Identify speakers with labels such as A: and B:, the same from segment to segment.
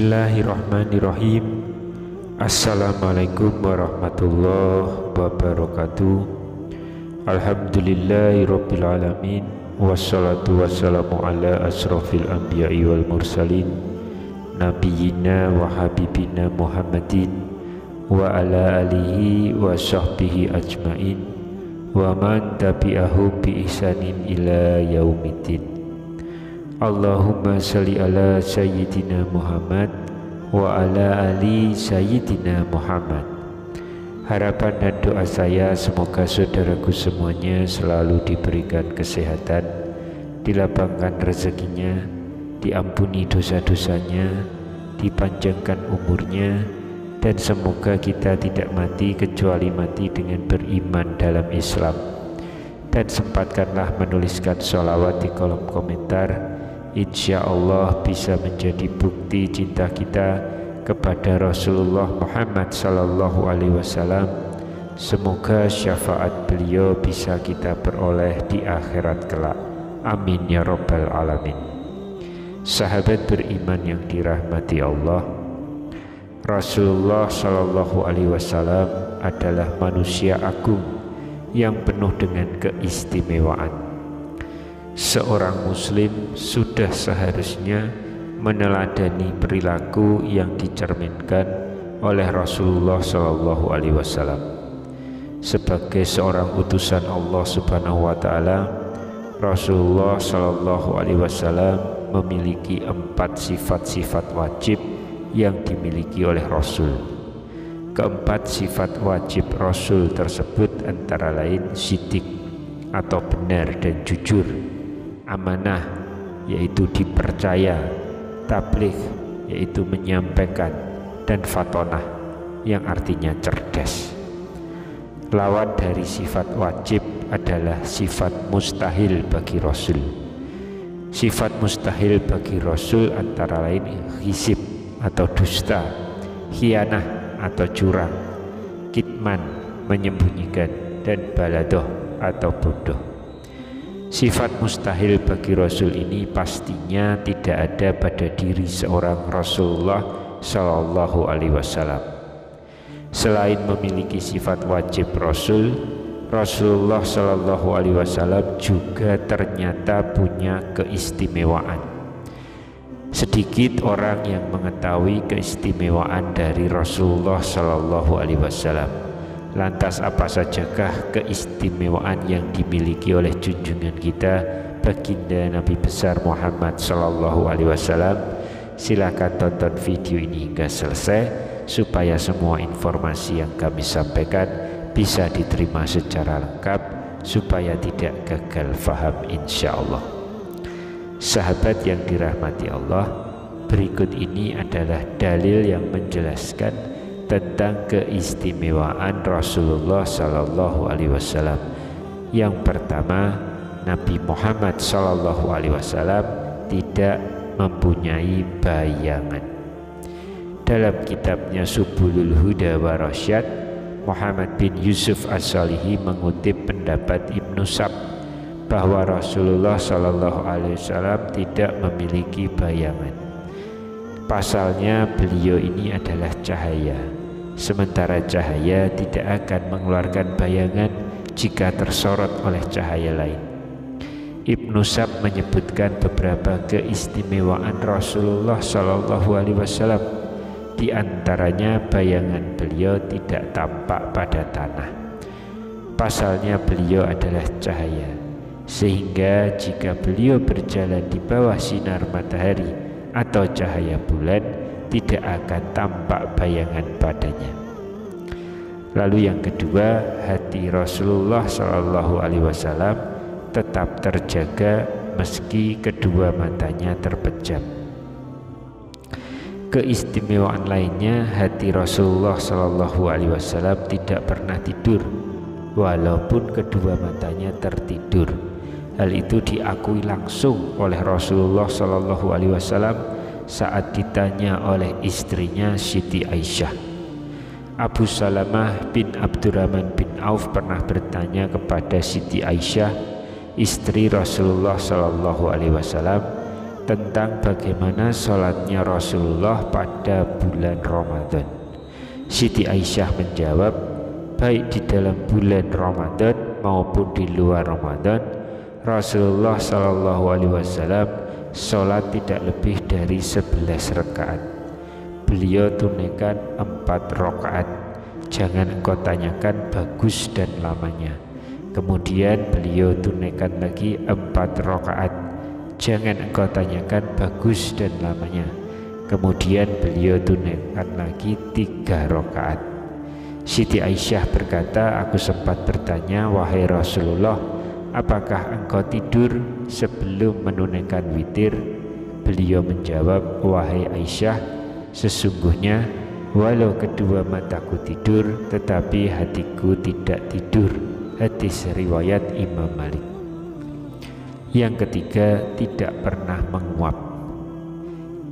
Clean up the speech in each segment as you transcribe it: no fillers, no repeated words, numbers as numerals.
A: Bismillahirrahmanirrahim. Assalamualaikum warahmatullahi wabarakatuh. Alhamdulillahirabbil alamin. Wassalatu wassalamu ala asrofil anbiya'i wal mursalin, nabiyyina wa habibina Muhammadin wa ala alihi wa sahbihi ajmain wa man tabi'ahu bi ihsanin ila yaumiddin. Allahumma salli ala sayyidina Muhammad wa ala ali sayyidina Muhammad. Harapan dan doa saya semoga saudaraku semuanya selalu diberikan kesehatan, dilapangkan rezekinya, diampuni dosa-dosanya, dipanjangkan umurnya, dan semoga kita tidak mati kecuali mati dengan beriman dalam Islam. Dan sempatkanlah menuliskan sholawat di kolom komentar. Insya Allah bisa menjadi bukti cinta kita kepada Rasulullah Muhammad Sallallahu Alaihi Wasallam. Semoga syafaat beliau bisa kita peroleh di akhirat kelak. Amin ya Rabbal Alamin. Sahabat beriman yang dirahmati Allah, Rasulullah Sallallahu Alaihi Wasallam adalah manusia agung yang penuh dengan keistimewaan. Seorang muslim sudah seharusnya meneladani perilaku yang dicerminkan oleh Rasulullah Shallallahu Alaihi Wasallam. Sebagai seorang utusan Allah Subhanahu Wa Taala, Rasulullah Shallallahu Alaihi Wasallam memiliki 4 sifat-sifat wajib yang dimiliki oleh Rasul. Keempat sifat wajib Rasul tersebut antara lain sidik atau benar dan jujur, amanah yaitu dipercaya, tabligh yaitu menyampaikan, dan fatonah yang artinya cerdas. Lawan dari sifat wajib adalah sifat mustahil bagi Rasul. Sifat mustahil bagi Rasul antara lain hisib atau dusta, khianah atau curang, kitman menyembunyikan, dan baladoh atau bodoh. Sifat mustahil bagi Rasul ini pastinya tidak ada pada diri seorang Rasulullah Shallallahu Alaihi Wasallam. Selain memiliki sifat wajib Rasul, Rasulullah Shallallahu Alaihi Wasallam juga ternyata punya keistimewaan. Sedikit orang yang mengetahui keistimewaan dari Rasulullah Shallallahu Alaihi Wasallam. Lantas apa sajakah keistimewaan yang dimiliki oleh junjungan kita baginda Nabi besar Muhammad Sallallahu Alaihi Wasallam? Silakan tonton video ini hingga selesai supaya semua informasi yang kami sampaikan bisa diterima secara lengkap, supaya tidak gagal faham insya Allah. Sahabat yang dirahmati Allah, berikut ini adalah dalil yang menjelaskan tentang keistimewaan Rasulullah Sallallahu Alaihi Wasallam. Yang pertama, Nabi Muhammad Sallallahu Alaihi Wasallam tidak mempunyai bayangan. Dalam kitabnya Subulul Huda wa Rasyad, Muhammad bin Yusuf As-Salihi mengutip pendapat Ibnu Sab bahwa Rasulullah Sallallahu Alaihi Wasallam tidak memiliki bayangan. Pasalnya beliau ini adalah cahaya, sementara cahaya tidak akan mengeluarkan bayangan jika tersorot oleh cahaya lain. Ibnu Sab menyebutkan beberapa keistimewaan Rasulullah Shallallahu Alaihi Wasallam. Di antaranya bayangan beliau tidak tampak pada tanah. Pasalnya beliau adalah cahaya, sehingga jika beliau berjalan di bawah sinar matahari atau cahaya bulan, tidak akan tampak bayangan padanya. Lalu yang kedua, hati Rasulullah Shallallahu Alaihi Wasallam tetap terjaga meski kedua matanya terpejam. Keistimewaan lainnya, hati Rasulullah Shallallahu Alaihi Wasallam tidak pernah tidur walaupun kedua matanya tertidur. Hal itu diakui langsung oleh Rasulullah Shallallahu Alaihi Wasallam saat ditanya oleh istrinya Siti Aisyah. Abu Salamah bin Abdurrahman bin Auf pernah bertanya kepada Siti Aisyah, istri Rasulullah Shallallahu Alaihi Wasallam, tentang bagaimana sholatnya Rasulullah pada bulan Ramadan. Siti Aisyah menjawab, baik di dalam bulan Ramadan maupun di luar Ramadan, Rasulullah SAW sholat tidak lebih dari 11 rakaat. Beliau tunaikan 4 rakaat. Jangan engkau tanyakan bagus dan lamanya. Kemudian beliau tunaikan lagi 4 rakaat. Jangan engkau tanyakan bagus dan lamanya. Kemudian beliau tunaikan lagi 3 rakaat. Siti Aisyah berkata, aku sempat bertanya, wahai Rasulullah, apakah engkau tidur sebelum menunaikan witir? Beliau menjawab, wahai Aisyah, sesungguhnya walau kedua mataku tidur, tetapi hatiku tidak tidur. Hadis riwayat Imam Malik. Yang ketiga, tidak pernah menguap.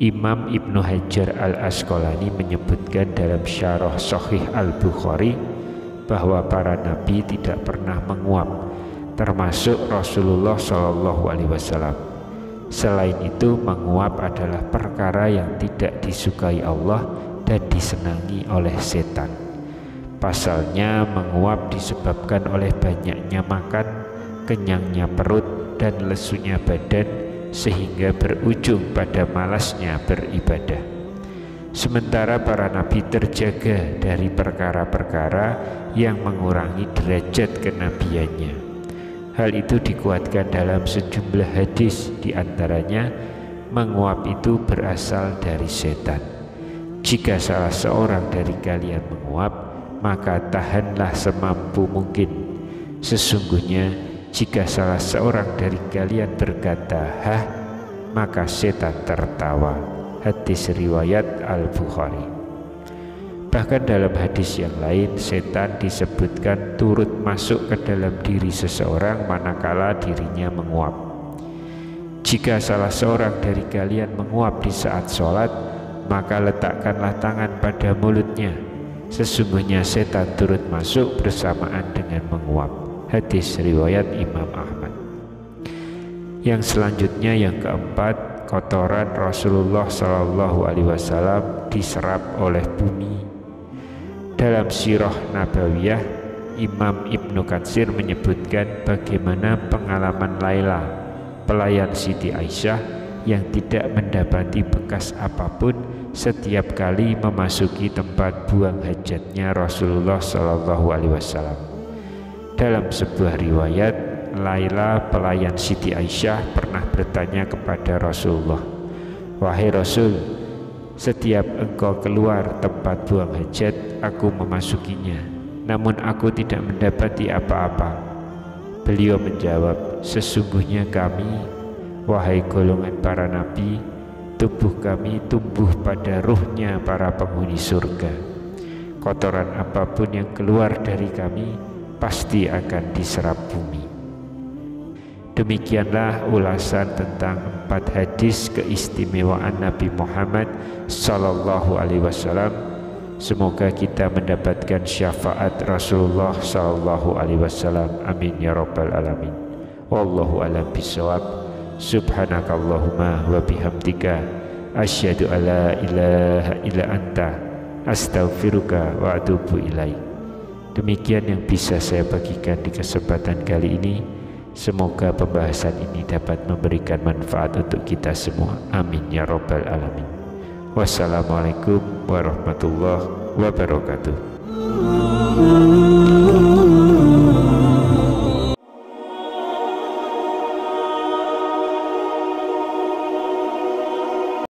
A: Imam Ibnu Hajar Al-Asqalani menyebutkan dalam Syarah Sahih Al-Bukhari bahwa para nabi tidak pernah menguap, termasuk Rasulullah SAW. Selain itu, menguap adalah perkara yang tidak disukai Allah dan disenangi oleh setan. Pasalnya, menguap disebabkan oleh banyaknya makan, kenyangnya perut, dan lesunya badan, sehingga berujung pada malasnya beribadah. Sementara para nabi terjaga dari perkara-perkara yang mengurangi derajat kenabiannya. Hal itu dikuatkan dalam sejumlah hadis, diantaranya menguap itu berasal dari setan. Jika salah seorang dari kalian menguap, maka tahanlah semampu mungkin. Sesungguhnya jika salah seorang dari kalian berkata, "Hah," maka setan tertawa. Hadis riwayat Al-Bukhari. Bahkan dalam hadis yang lain, setan disebutkan turut masuk ke dalam diri seseorang manakala dirinya menguap. Jika salah seorang dari kalian menguap di saat sholat, maka letakkanlah tangan pada mulutnya. Sesungguhnya setan turut masuk bersamaan dengan menguap. Hadis riwayat Imam Ahmad. Yang selanjutnya, yang keempat, kotoran Rasulullah SAW diserap oleh bumi. Dalam Sirah Nabawiyah, Imam Ibnu Katsir menyebutkan bagaimana pengalaman Laila, pelayan Siti Aisyah, yang tidak mendapati bekas apapun setiap kali memasuki tempat buang hajatnya Rasulullah SAW. Dalam sebuah riwayat, Laila, pelayan Siti Aisyah, pernah bertanya kepada Rasulullah, wahai Rasul, setiap engkau keluar tempat buang hajat, aku memasukinya, namun aku tidak mendapati apa-apa. Beliau menjawab, sesungguhnya kami, wahai golongan para nabi, tubuh kami tumbuh pada ruhnya para penghuni surga. Kotoran apapun yang keluar dari kami pasti akan diserap bumi. Demikianlah ulasan tentang 4 hadis keistimewaan Nabi Muhammad SAW. Semoga kita mendapatkan syafaat Rasulullah SAW. Amin ya rabbal alamin. Wallahu a'lam bishawab. Subhanakallahumma wa bihamdika asyhadu alla ilaha illa anta astaghfiruka wa atubu ilaik. Demikian yang bisa saya bagikan di kesempatan kali ini. Semoga pembahasan ini dapat memberikan manfaat untuk kita semua. Amin ya rabbal alamin. Wassalamualaikum warahmatullahi wabarakatuh.